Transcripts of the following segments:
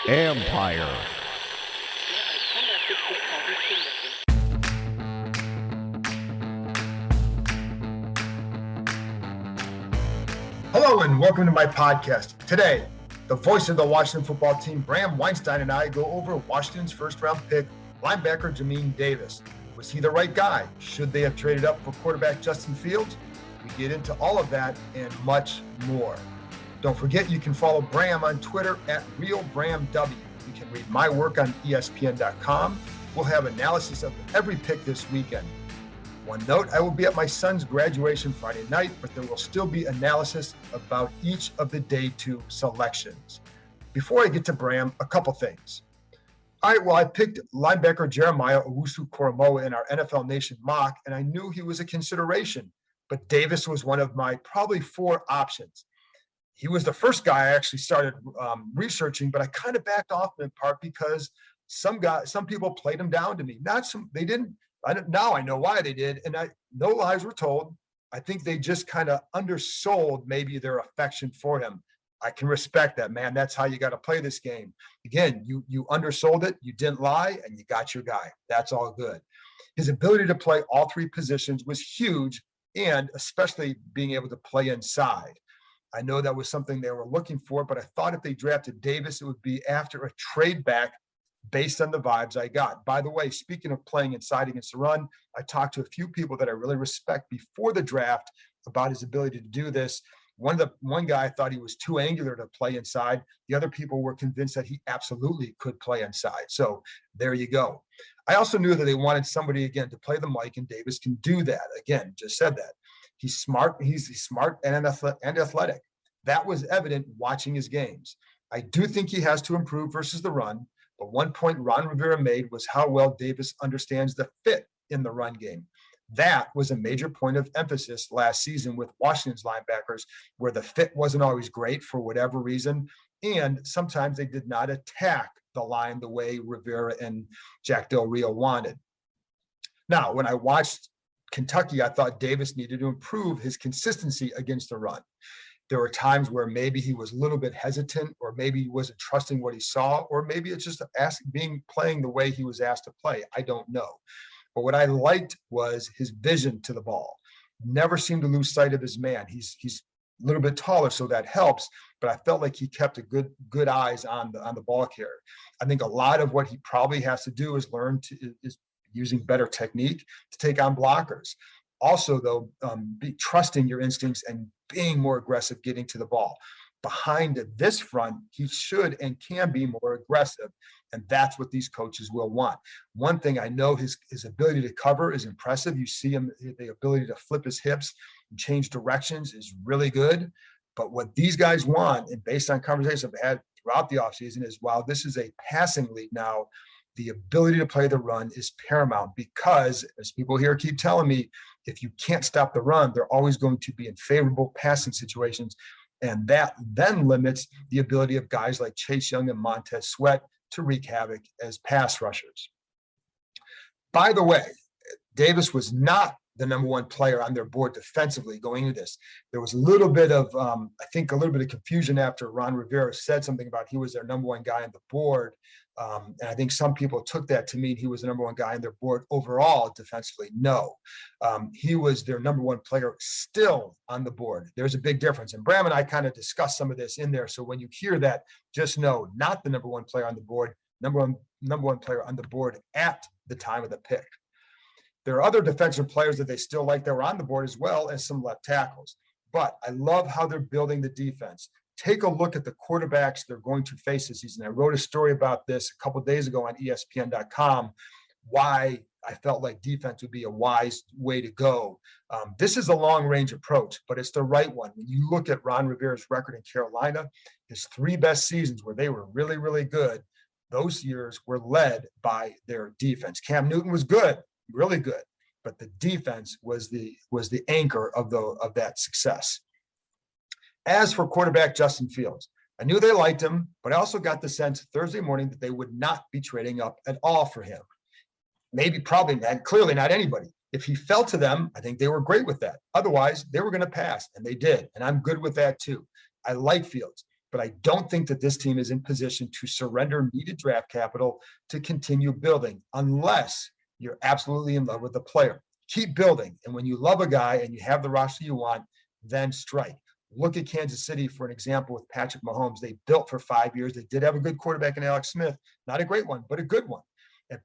Empire. Hello and welcome to my podcast. Today, the voice of the Washington football team, Bram, Weinstein, and I go over Washington's first-round pick, linebacker Jamin Davis. Was he the right guy? Should they have traded up for quarterback Justin Fields? We get into all of that and much more. Don't forget, you can follow Bram on Twitter at RealBramW. You can read my work on ESPN.com. We'll have analysis of every pick this weekend. One note, I will be at my son's graduation Friday night, but there will still be analysis about each of the day 2 selections. Before I get to Bram, a couple things. All right, well, I picked linebacker Jeremiah Owusu-Koramoah in our NFL Nation mock, and I knew he was a consideration, but Davis was one of my probably 4 options. He was the first guy I actually started researching, but I kind of backed off in part because some people played him down to me. They didn't. Now I know why they did, and no lies were told. I think they just kind of undersold maybe their affection for him. I can respect that, man. That's how you got to play this game. Again, you undersold it, you didn't lie, and you got your guy. That's all good. His ability to play all 3 positions was huge, and especially being able to play inside. I know that was something they were looking for, but I thought if they drafted Davis, it would be after a trade back based on the vibes I got. By the way, speaking of playing inside against the run, I talked to a few people that I really respect before the draft about his ability to do this. One guy thought he was too angular to play inside. The other people were convinced that he absolutely could play inside. So there you go. I also knew that they wanted somebody, again, to play the mic, and Davis can do that. Again, just said that. He's smart and athletic. That was evident watching his games. I do think he has to improve versus the run. But one point Ron Rivera made was how well Davis understands the fit in the run game. That was a major point of emphasis last season with Washington's linebackers, where the fit wasn't always great for whatever reason. And sometimes they did not attack the line the way Rivera and Jack Del Rio wanted. Now, when I watched Kentucky, I thought Davis needed to improve his consistency against the run. There were times where maybe he was a little bit hesitant, or maybe he wasn't trusting what he saw, or maybe it's just playing the way he was asked to play. I don't know. But what I liked was his vision to the ball. Never seemed to lose sight of his man. He's a little bit taller, so that helps, but I felt like he kept a good eyes on the ball carrier. I think a lot of what he probably has to do is is using better technique to take on blockers. Also, though, be trusting your instincts and being more aggressive getting to the ball. Behind this front, he should and can be more aggressive, and that's what these coaches will want. One thing I know, his ability to cover is impressive. You see him, the ability to flip his hips and change directions is really good. But what these guys want, and based on conversations I've had throughout the offseason, is while this is a passing league now, the ability to play the run is paramount, because, as people here keep telling me, if you can't stop the run, they're always going to be in favorable passing situations. And that then limits the ability of guys like Chase Young and Montez Sweat to wreak havoc as pass rushers. By the way, Davis was not the number 1 player on their board defensively going into this. There was a little bit of, a little bit of confusion after Ron Rivera said something about he was their number 1 guy on the board. And I think some people took that to mean he was the number 1 guy on their board overall defensively. No, he was their number 1 player still on the board. There's a big difference. And Bram and I kind of discussed some of this in there. So when you hear that, just know, not the number 1 player on the board, number one player on the board at the time of the pick. There are other defensive players that they still like that were on the board, as well as some left tackles. But I love how they're building the defense. Take a look at the quarterbacks they're going to face this season. I wrote a story about this a couple of days ago on ESPN.com, why I felt like defense would be a wise way to go. This is a long-range approach, but it's the right one. When you look at Ron Rivera's record in Carolina, his 3 best seasons where they were really, really good, those years were led by their defense. Cam Newton was good, really good, but the defense was the anchor of that success. As for quarterback Justin Fields, I knew they liked him, but I also got the sense Thursday morning that they would not be trading up at all for him. Probably not, clearly not anybody. If he fell to them, I think they were great with that. Otherwise, they were going to pass, and they did, and I'm good with that too. I like Fields. but I don't think that this team is in position to surrender needed draft capital to continue building unless you're absolutely in love with the player. Keep building. And when you love a guy and you have the roster you want, then strike. Look at Kansas City for an example with Patrick Mahomes. They built for 5 years. They did have a good quarterback in Alex Smith. Not a great one, but a good one.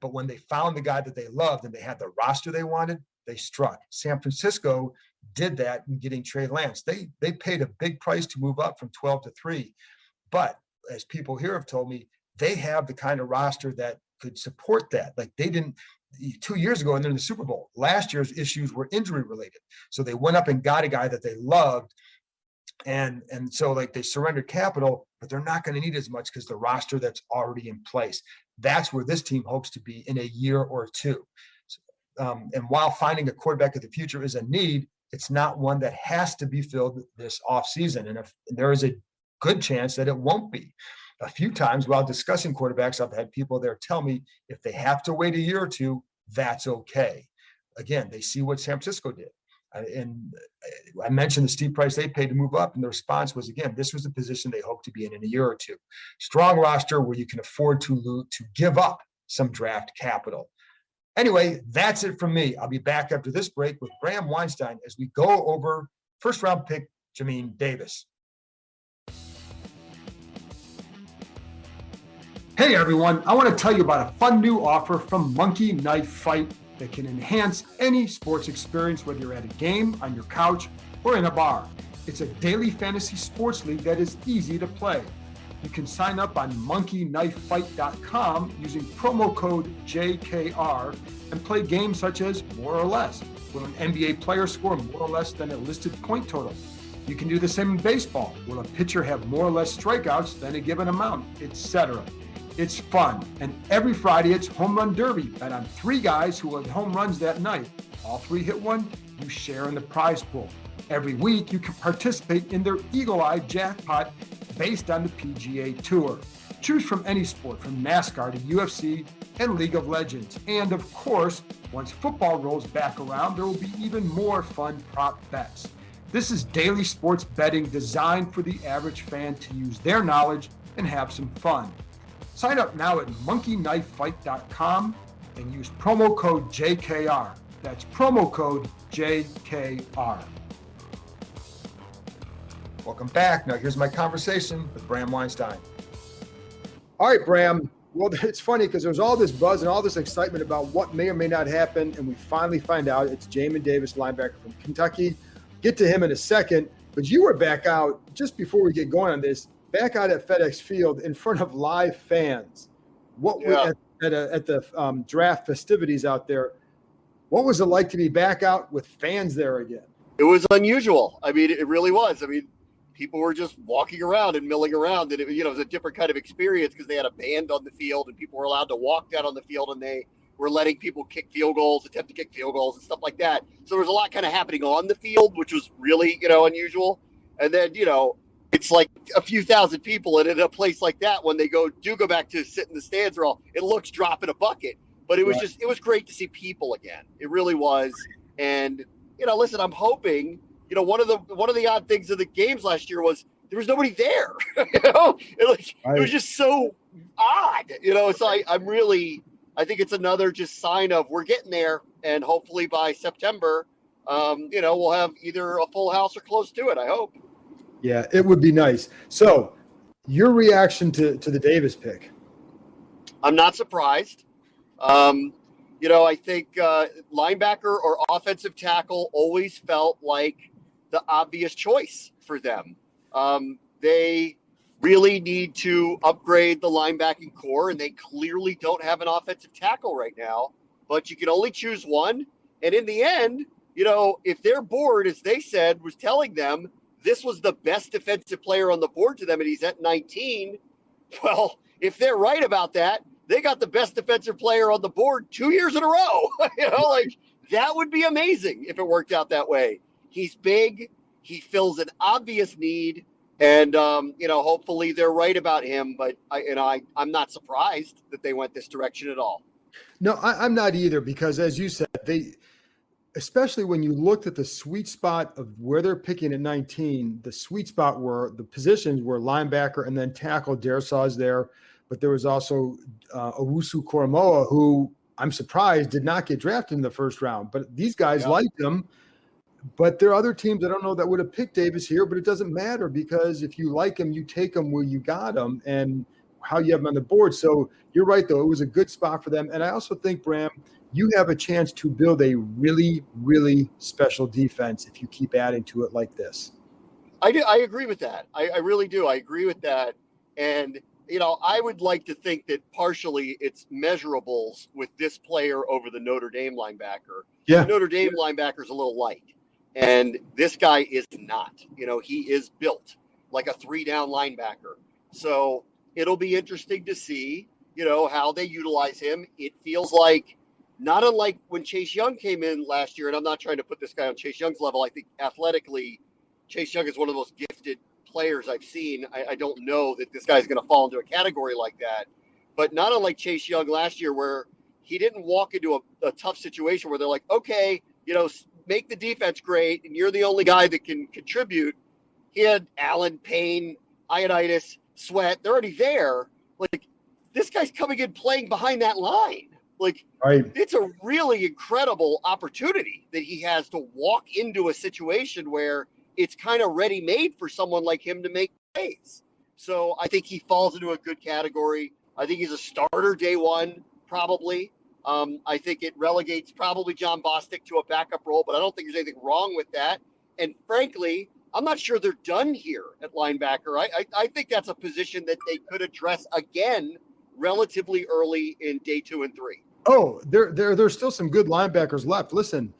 But when they found the guy that they loved and they had the roster they wanted, they struck. San Francisco did that in getting Trey Lance. They paid a big price to move up from 12 to 3. But as people here have told me, they have the kind of roster that could support that. Like they didn't 2 years ago and they're in the Super Bowl. Last year's issues were injury related. So they went up and got a guy that they loved. And so like they surrendered capital, but they're not going to need as much because the roster that's already in place. That's where this team hopes to be in a year or two. And while finding a quarterback of the future is a need, it's not one that has to be filled this offseason. And if there is a good chance that it won't be. A few times while discussing quarterbacks, I've had people there tell me if they have to wait a year or two, that's okay. Again, they see what San Francisco did. And I mentioned the steep price they paid to move up, and the response was, again, this was the position they hope to be in a year or two. Strong roster where you can afford to give up some draft capital. Anyway, that's it from me. I'll be back after this break with Bram Weinstein as we go over first-round pick Jamin Davis. Hey, everyone. I want to tell you about a fun new offer from Monkey Knife Fight that can enhance any sports experience, whether you're at a game, on your couch, or in a bar. It's a daily fantasy sports league that is easy to play. You can sign up on monkeyknifefight.com using promo code JKR and play games such as More or Less. Will an NBA player score more or less than a listed point total? You can do the same in baseball. Will a pitcher have more or less strikeouts than a given amount, etc.? It's fun, and every Friday it's Home Run Derby. Bet on 3 guys who hit home runs that night. All 3 hit one, you share in the prize pool. Every week you can participate in their Eagle Eye jackpot based on the PGA Tour. Choose from any sport, from NASCAR to UFC and League of Legends. And of course, once football rolls back around, there will be even more fun prop bets. This is daily sports betting designed for the average fan to use their knowledge and have some fun. Sign up now at monkeyknifefight.com and use promo code JKR. That's promo code JKR. Welcome back. Now here's my conversation with Bram Weinstein. All right, Bram. Well, it's funny because there's all this buzz and all this excitement about what may or may not happen, and we finally find out it's Jamin Davis, linebacker from Kentucky. Get to him in a second, but you were back out just before we get going on this. Back out at FedEx Field in front of live fans. At the draft festivities out there, what was it like to be back out with fans there again? It was unusual. I mean, it really was. I mean, people were just walking around and milling around, and it was a different kind of experience because they had a band on the field and people were allowed to walk down on the field, and they were letting people attempt to kick field goals and stuff like that. So there was a lot kind of happening on the field, which was really, unusual. And then, it's like a few thousand people, and in a place like that, when they go back to sit in the stands, it looks drop in a bucket. But it was it was great to see people again. It really was. And listen, I'm hoping. One of the odd things of the games last year was there was nobody there. It was just so odd. So I think it's another just sign of we're getting there, and hopefully by September, we'll have either a full house or close to it. I hope. Yeah, it would be nice. So, your reaction to the Davis pick? I'm not surprised. I think linebacker or offensive tackle always felt like the obvious choice for them. They really need to upgrade the linebacking core, and they clearly don't have an offensive tackle right now. But you can only choose one. And in the end, if their board, as they said, was telling them this was the best defensive player on the board to them, and he's at 19. Well, if they're right about that, they got the best defensive player on the board 2 years in a row. That would be amazing if it worked out that way. He's big. He fills an obvious need, and hopefully they're right about him. But I'm not surprised that they went this direction at all. No, I'm not either, because as you said, especially when you looked at the sweet spot of where they're picking at 19, the sweet spot were the positions were linebacker and then tackle. Daresaw's there, but there was also Owusu Koromoa, who I'm surprised did not get drafted in the first round. But these guys liked him. But there are other teams, I don't know, that would have picked Davis here, but it doesn't matter because if you like him, you take him where you got him and how you have him on the board. So you're right, though. It was a good spot for them. And I also think, Bram, you have a chance to build a really, really special defense if you keep adding to it like this. I agree with that. I really do. I agree with that. And, I would like to think that partially it's measurables with this player over the Notre Dame linebacker. Yeah. The Notre Dame linebacker is a little light. And this guy is not. He is built like a 3-down linebacker. So it'll be interesting to see, how they utilize him. It feels like not unlike when Chase Young came in last year, and I'm not trying to put this guy on Chase Young's level. I think athletically, Chase Young is one of the most gifted players I've seen. I don't know that this guy's going to fall into a category like that. But not unlike Chase Young last year where he didn't walk into a tough situation where they're like, okay, make the defense great, and you're the only guy that can contribute. He had Allen, Payne, Ioannidis, Sweat. They're already there. Like, this guy's coming in playing behind that line. Like, right. It's a really incredible opportunity that he has to walk into a situation where it's kind of ready-made for someone like him to make plays. So I think he falls into a good category. I think he's a starter day one, probably. I think it relegates probably John Bostic to a backup role, but I don't think there's anything wrong with that. And frankly, I'm not sure they're done here at linebacker. I think that's a position that they could address again relatively early in day 2 and 3. Oh, there's still some good linebackers left. Listen,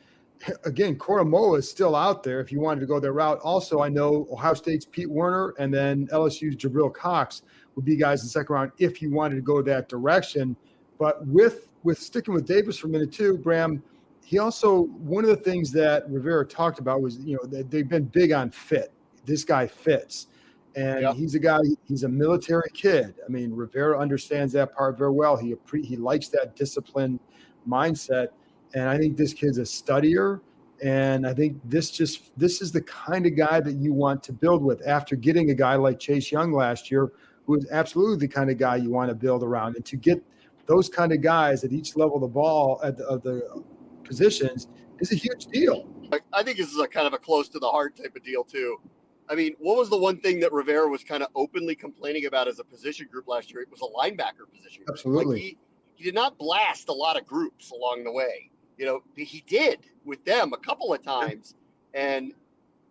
again, Koromoa is still out there if you wanted to go their route. Also, I know Ohio State's Pete Werner and then LSU's Jabril Cox would be guys in the second round if you wanted to go that direction. But with sticking with Davis for a minute too, Bram, he also, one of the things that Rivera talked about was, they've been big on fit. This guy fits. And he's a guy, he's a military kid. I mean, Rivera understands that part very well. He likes that disciplined mindset. And I think this kid's a studier. And I think this is the kind of guy that you want to build with after getting a guy like Chase Young last year, who is absolutely the kind of guy you want to build around. And to get those kind of guys at each level of the ball of the positions is a huge deal. I think this is a kind of a close to the heart type of deal too. I mean, what was the one thing that Rivera was kind of openly complaining about as a position group last year? It was a linebacker position group. Absolutely. Like he did not blast a lot of groups along the way. He did with them a couple of times, and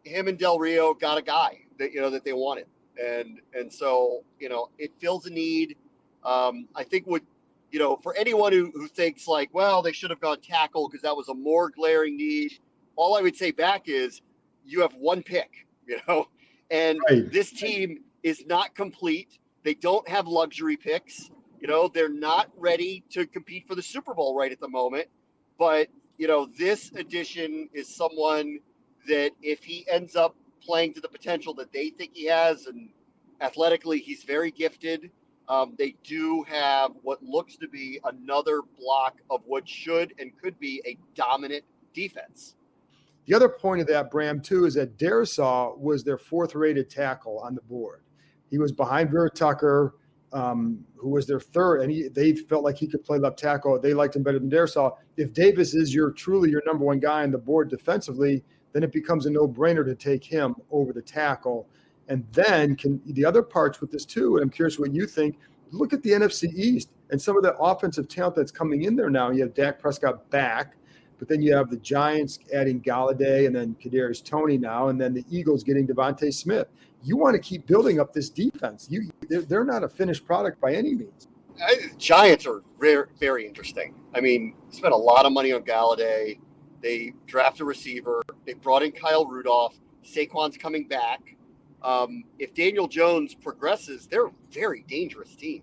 him and Del Rio got a guy that, that they wanted. And so, it fills a need. I think for anyone who thinks like, well, they should have gone tackle because that was a more glaring need. All I would say back is you have one pick, and right. This team is not complete. They don't have luxury picks. They're not ready to compete for the Super Bowl right at the moment. But, this addition is someone that if he ends up playing to the potential that they think he has, and athletically he's very gifted, they do have what looks to be another block of what should and could be a dominant defense. The other point of that, Bram, too, is that Darisaw was their 4th-rated tackle on the board. He was behind Vera Tucker, who was their 3rd, and they felt like he could play left tackle. They liked him better than Darisaw. If Davis is truly your number one guy on the board defensively, then it becomes a no-brainer to take him over the tackle. And then the other parts with this too, and I'm curious what you think, look at the NFC East and some of the offensive talent that's coming in there now. You have Dak Prescott back, but then you have the Giants adding Galladay and then Kadarius Toney now, and then the Eagles getting Devontae Smith. You want to keep building up this defense. They're not a finished product by any means. Giants are very, very interesting. I mean, spent a lot of money on Galladay. They drafted a receiver. They brought in Kyle Rudolph. Saquon's coming back. If Daniel Jones progresses, they're a very dangerous team.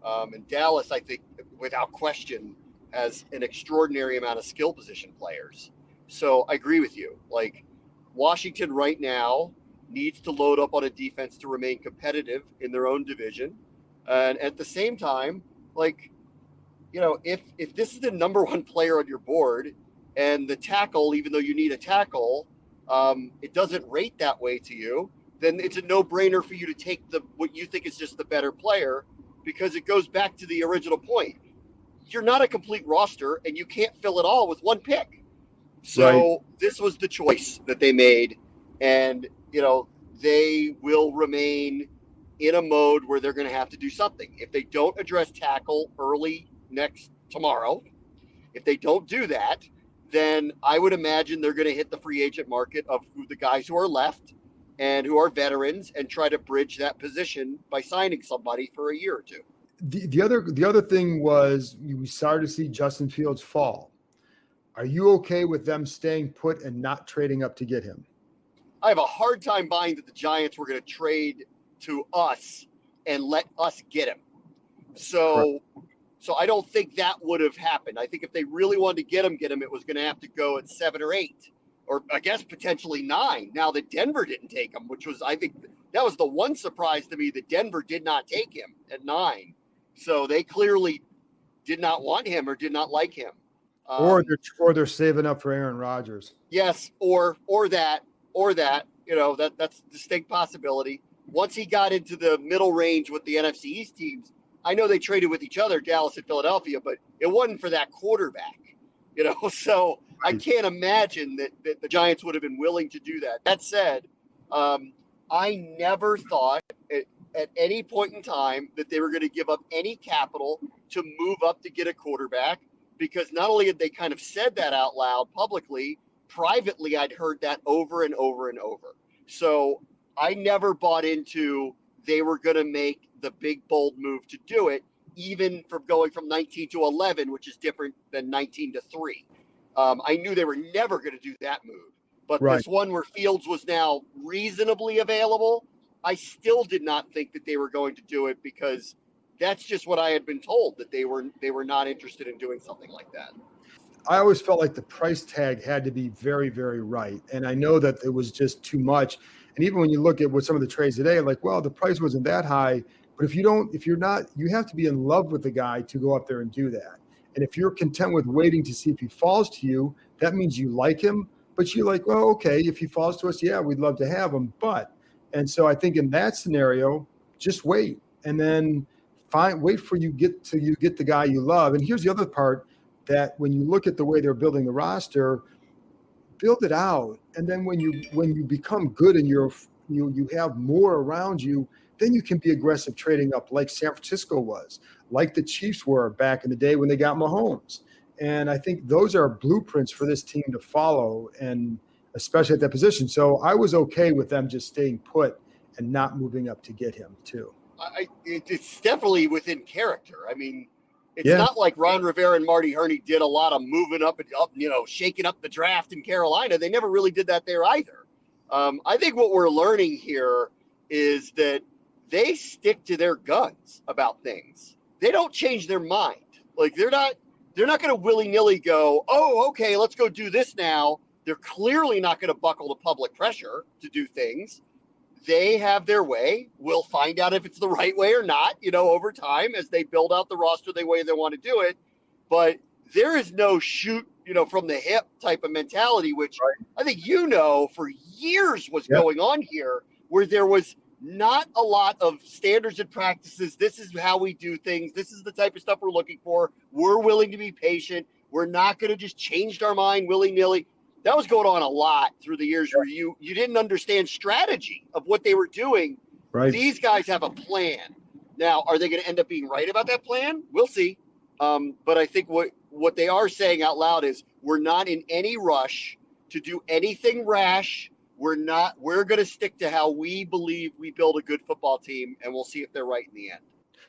And Dallas, I think, without question, has an extraordinary amount of skill position players. So I agree with you. Like, Washington right now needs to load up on a defense to remain competitive in their own division. And at the same time, like, if this is the number one player on your board, and the tackle, even though you need a tackle, it doesn't rate that way to you, then it's a no-brainer for you to take what you think is just the better player, because it goes back to the original point. You're not a complete roster, and you can't fill it all with one pick. So This was the choice that they made, and they will remain in a mode where they're going to have to do something. If they don't address tackle early tomorrow, if they don't do that, then I would imagine they're going to hit the free agent market of the guys who are left and who are veterans and try to bridge that position by signing somebody for a year or two. The other thing was we started to see Justin Fields fall. Are you okay with them staying put and not trading up to get him? I have a hard time buying that the Giants were going to trade to us and let us get him. So I don't think that would have happened. I think if they really wanted to get him, it was going to have to go at 7 or 8, or I guess potentially 9. Now that Denver didn't take him, which was, I think that was the one surprise to me, that Denver did not take him at 9. So they clearly did not want him or did not like him. Or they're saving up for Aaron Rodgers. Yes, or that. That's a distinct possibility. Once he got into the middle range with the NFC East teams, I know they traded with each other, Dallas and Philadelphia, but it wasn't for that quarterback. So I can't imagine that the Giants would have been willing to do that. That said, I never thought at any point in time that they were going to give up any capital to move up to get a quarterback, because not only had they kind of said that out loud publicly, privately I'd heard that over and over and over. So I never bought into they were going to make the big, bold move to do it, even from going from 19 to 11, which is different than 19 to 3. I knew they were never going to do that move. But This one where Fields was now reasonably available, I still did not think that they were going to do it, because that's just what I had been told, that they were not interested in doing something like that. I always felt like the price tag had to be very, very right. And I know that it was just too much. And even when you look at what some of the trades today, like, well, the price wasn't that high. But if you're not, you have to be in love with the guy to go up there and do that. And if you're content with waiting to see if he falls to you, that means you like him. But you're like, well, okay, if he falls to us, yeah, we'd love to have him. And so I think in that scenario, just wait, and then wait for you get the guy you love. And here's the other part, that when you look at the way they're building the roster, build it out. And then when you become good and you have more around you, then you can be aggressive trading up, like San Francisco was, like the Chiefs were back in the day when they got Mahomes. And I think those are blueprints for this team to follow, and especially at that position. So I was okay with them just staying put and not moving up to get him too. It's definitely within character. I mean, it's not like Ron Rivera and Marty Herney did a lot of moving up, shaking up the draft in Carolina. They never really did that there either. I think what we're learning here is that they stick to their guns about things. They don't change their mind. Like they're not going to willy-nilly go, oh, okay, let's go do this now. They're clearly not going to buckle to public pressure to do things. They have their way. We'll find out if it's the right way or not, over time as they build out the roster the way they want to do it. But there is no shoot, from the hip type of mentality, which I think for years was going on here, where there was not a lot of standards and practices. This is how we do things. This is the type of stuff we're looking for. We're willing to be patient. We're not going to just change our mind willy-nilly. That was going on a lot through the years where you didn't understand strategy of what they were doing. Right. These guys have a plan. Now, are they going to end up being right about that plan? We'll see. But I think what they are saying out loud is we're not in any rush to do anything rash. We're going to stick to how we believe we build a good football team, and we'll see if they're right in the end.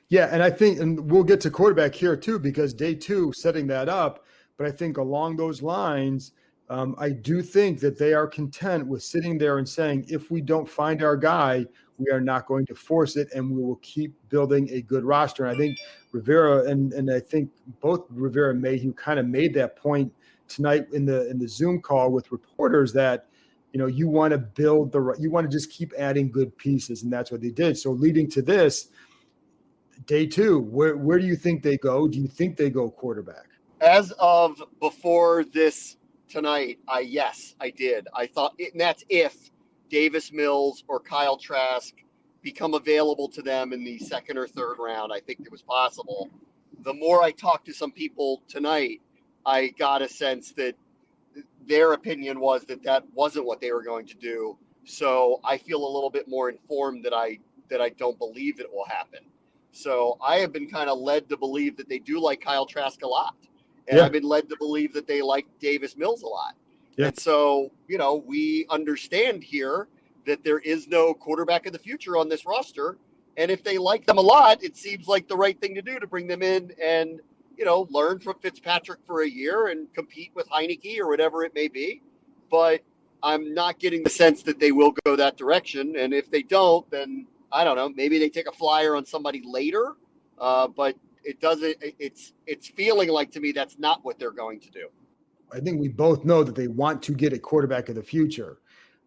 Yeah, and I think, and we'll get to quarterback here too, because day 2 setting that up. But I think along those lines, I do think that they are content with sitting there and saying, if we don't find our guy, we are not going to force it, and we will keep building a good roster. And I think Rivera and I think both Rivera and Mayhew kind of made that point tonight in the Zoom call with reporters that, you want to you want to just keep adding good pieces, and that's what they did. So leading to this, day 2, where do you think they go? Do you think they go quarterback? As of before this tonight, yes, I did. I thought, and that's if Davis Mills or Kyle Trask become available to them in the second or third round. I think it was possible. The more I talked to some people tonight, I got a sense that their opinion was that wasn't what they were going to do. So I feel a little bit more informed that I don't believe it will happen. So I have been kind of led to believe that they do like Kyle Trask a lot. And I've been led to believe that they like Davis Mills a lot. Yeah. And so, we understand here that there is no quarterback of the future on this roster. And if they like them a lot, it seems like the right thing to do to bring them in and, learn from Fitzpatrick for a year and compete with Heineke or whatever it may be. But I'm not getting the sense that they will go that direction. And if they don't, then I don't know, maybe they take a flyer on somebody later. But it doesn't, it's feeling like to me that's not what they're going to do. I think we both know that they want to get a quarterback of the future,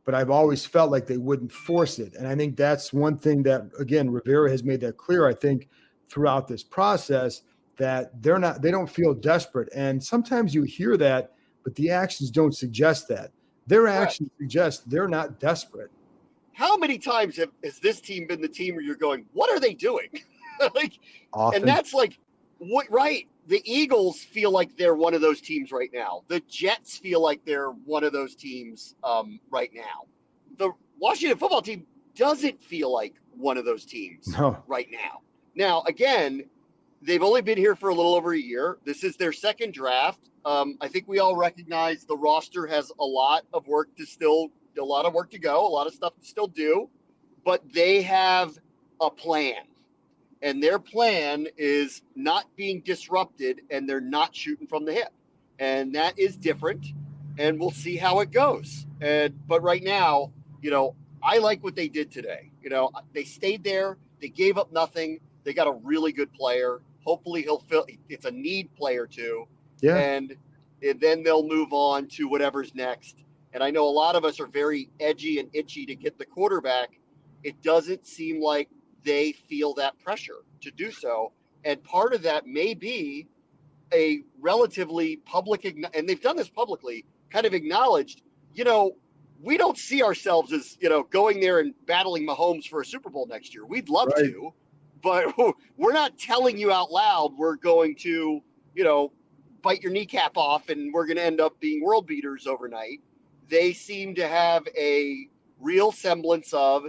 but I've always felt like they wouldn't force it. And I think that's one thing that, again, Rivera has made that clear, I think, throughout this process, that they don't feel desperate. And sometimes you hear that, but the actions don't suggest that. Their actions suggest they're not desperate. How many times has this team been the team where you're going, what are they doing? Often. And that's like, what, right? The Eagles feel like they're one of those teams right now. The Jets feel like they're one of those teams right now. The Washington football team doesn't feel like one of those teams right now. Now, again, they've only been here for a little over a year. This is their second draft. I think we all recognize the roster has a lot of work to go, a lot of stuff to still do, but they have a plan. And their plan is not being disrupted, and they're not shooting from the hip. And that is different, and we'll see how it goes. But right now, I like what they did today. They stayed there. They gave up nothing. They got a really good player. Hopefully it's a need player too. Yeah. And then they'll move on to whatever's next. And I know a lot of us are very edgy and itchy to get the quarterback. It doesn't seem like they feel that pressure to do so. And part of that may be a relatively public, and they've done this publicly, kind of acknowledged, we don't see ourselves as, going there and battling Mahomes for a Super Bowl next year. We'd love to, but we're not telling you out loud we're going to, bite your kneecap off and we're going to end up being world beaters overnight. They seem to have a real semblance of,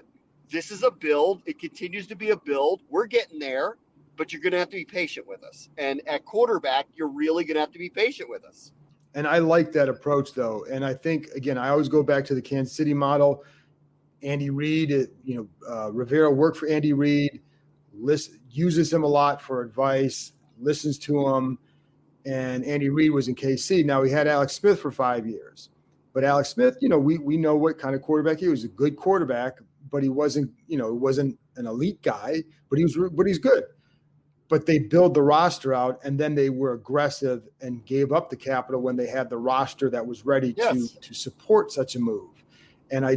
this is a build. It continues to be a build. We're getting there, but you're going to have to be patient with us. And at quarterback, you're really going to have to be patient with us. And I like that approach, though. And I think, again, I always go back to the Kansas City model. Andy Reid, Rivera worked for Andy Reid, uses him a lot for advice, listens to him. And Andy Reid was in KC. Now, he had Alex Smith for 5 years. But Alex Smith, we know what kind of quarterback he was. A good quarterback, but he wasn't, wasn't an elite guy, but he's good. But they build the roster out, and then they were aggressive and gave up the capital when they had the roster that was ready to support such a move. And I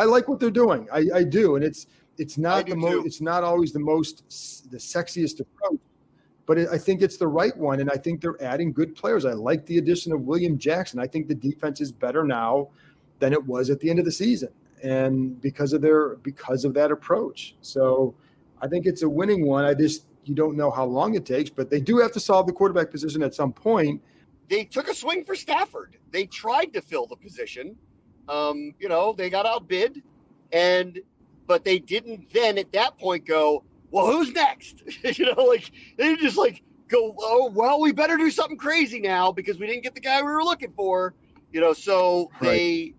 like what they're doing. I do, and it's not it's not always the sexiest approach, but I think it's the right one. And I think they're adding good players. I like the addition of William Jackson. I think the defense is better now than it was at the end of the season, and because of that approach. So I think it's a winning one. You don't know how long it takes, but they do have to solve the quarterback position at some point. They took a swing for Stafford. They tried to fill the position. They got outbid, but they didn't then at that point go, well, who's next? They just go, oh, well, we better do something crazy now because we didn't get the guy we were looking for. So right.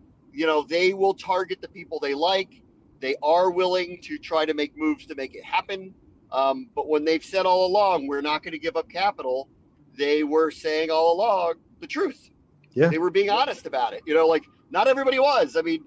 They will target the people they like. They are willing to try to make moves to make it happen. But when they've said all along, we're not going to give up capital, they were saying all along the truth. Yeah. They were being honest about it. Not everybody was. I mean,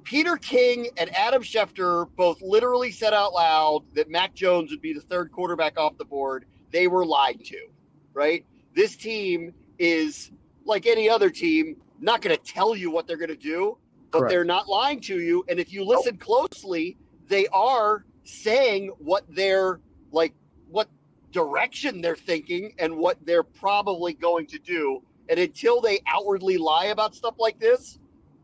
Peter King and Adam Schefter both literally said out loud that Mac Jones would be the third quarterback off the board. They were lied to, right? This team is like any other team, not going to tell you what they're going to do, but Correct. They're not lying to you. And if you listen closely, they are saying what direction they're thinking and what they're probably going to do. And until they outwardly lie about stuff like this,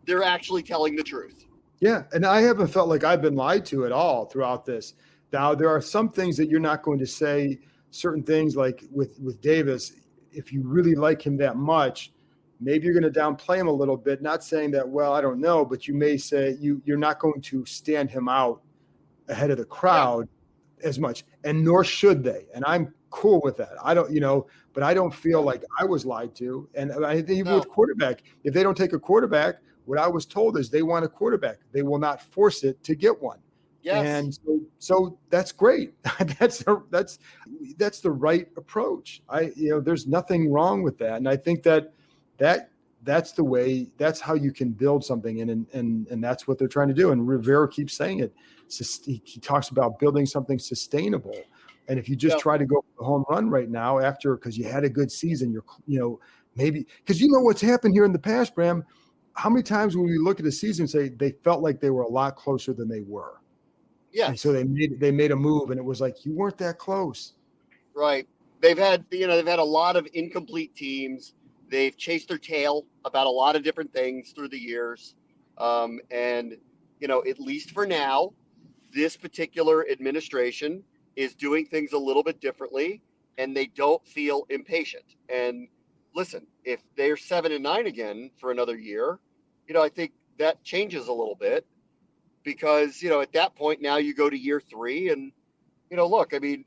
they're actually telling the truth. Yeah, and I haven't felt like I've been lied to at all throughout this. Now, there are some things that you're not going to say, certain things like with Davis, if you really like him that much, maybe you're going to downplay him a little bit, not saying that, well, I don't know, but you may say you're not going to stand him out ahead of the crowd as much, and nor should they. And I'm cool with that. I don't, but I don't feel like I was lied to. And I think even with quarterback, if they don't take a quarterback, what I was told is they want a quarterback. They will not force it to get one. Yes. And so that's great. that's the right approach. There's nothing wrong with that. And I think that's the way, that's how you can build something. And that's what they're trying to do. And Rivera keeps saying it. He talks about building something sustainable. And if you just try to go for the home run right now because you had a good season, maybe because what's happened here in the past, Bram, how many times when we look at a season and say they felt like they were a lot closer than they were? Yeah. And so they made a move and it was like, you weren't that close. Right. They've had a lot of incomplete teams. They've chased their tail about a lot of different things through the years. And at least for now, this particular administration is doing things a little bit differently and they don't feel impatient. And listen, if they're 7-9 again for another year, I think that changes a little bit because, at that point now you go to year 3 and, look, I mean,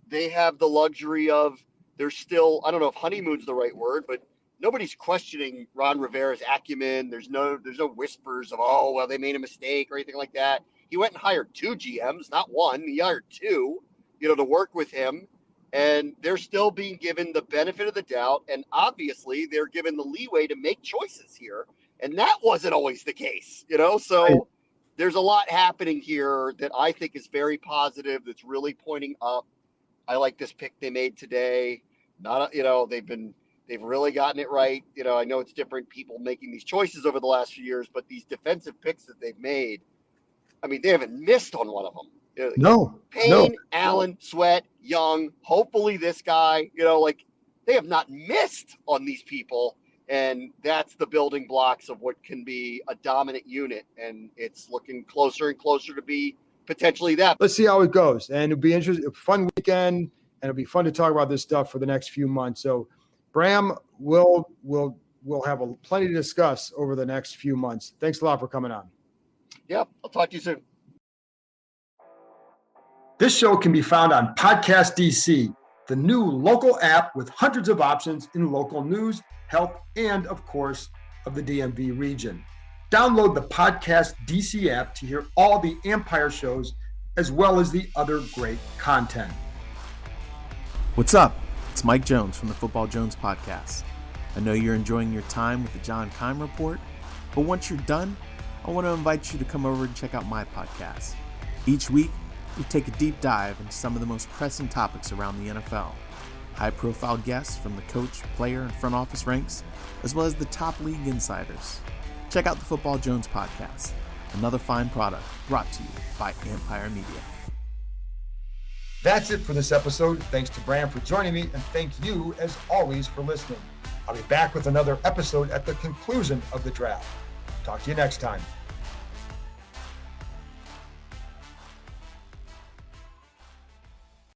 they have the luxury of, there's still, I don't know if honeymoon's the right word, but nobody's questioning Ron Rivera's acumen. There's no whispers of, oh, well, they made a mistake or anything like that. He went and hired 2 GMs, not 1. He hired 2, to work with him. And they're still being given the benefit of the doubt. And obviously they're given the leeway to make choices here. And that wasn't always the case, So there's a lot happening here that I think is very positive. That's really pointing up. I like this pick they made today. They've really gotten it right. I know it's different people making these choices over the last few years, but these defensive picks that they've made, I mean, they haven't missed on one of them. Payne, Allen, Sweat, Young, hopefully this guy, they have not missed on these people. And that's the building blocks of what can be a dominant unit. And it's looking closer and closer to be potentially that. Let's see how it goes. And it'll be interesting, a fun weekend, and it'll be fun to talk about this stuff for the next few months. So Bram, we'll have plenty to discuss over the next few months. Thanks a lot for coming on. Yep. I'll talk to you soon. This show can be found on Podcast DC, the new local app with hundreds of options in local news, health, and, of course, of the DMV region. Download the Podcast DC app to hear all the Empire shows as well as the other great content. What's up? It's Mike Jones from the Football Jones podcast. I know you're enjoying your time with the John Keim Report, but once you're done, I want to invite you to come over and check out my podcast. Each week, we take a deep dive into some of the most pressing topics around the NFL. High-profile guests from the coach, player, and front office ranks, as well as the top league insiders. Check out the Football Jones podcast, another fine product brought to you by Empire Media. That's it for this episode. Thanks to Bram for joining me, and thank you, as always, for listening. I'll be back with another episode at the conclusion of the draft. Talk to you next time.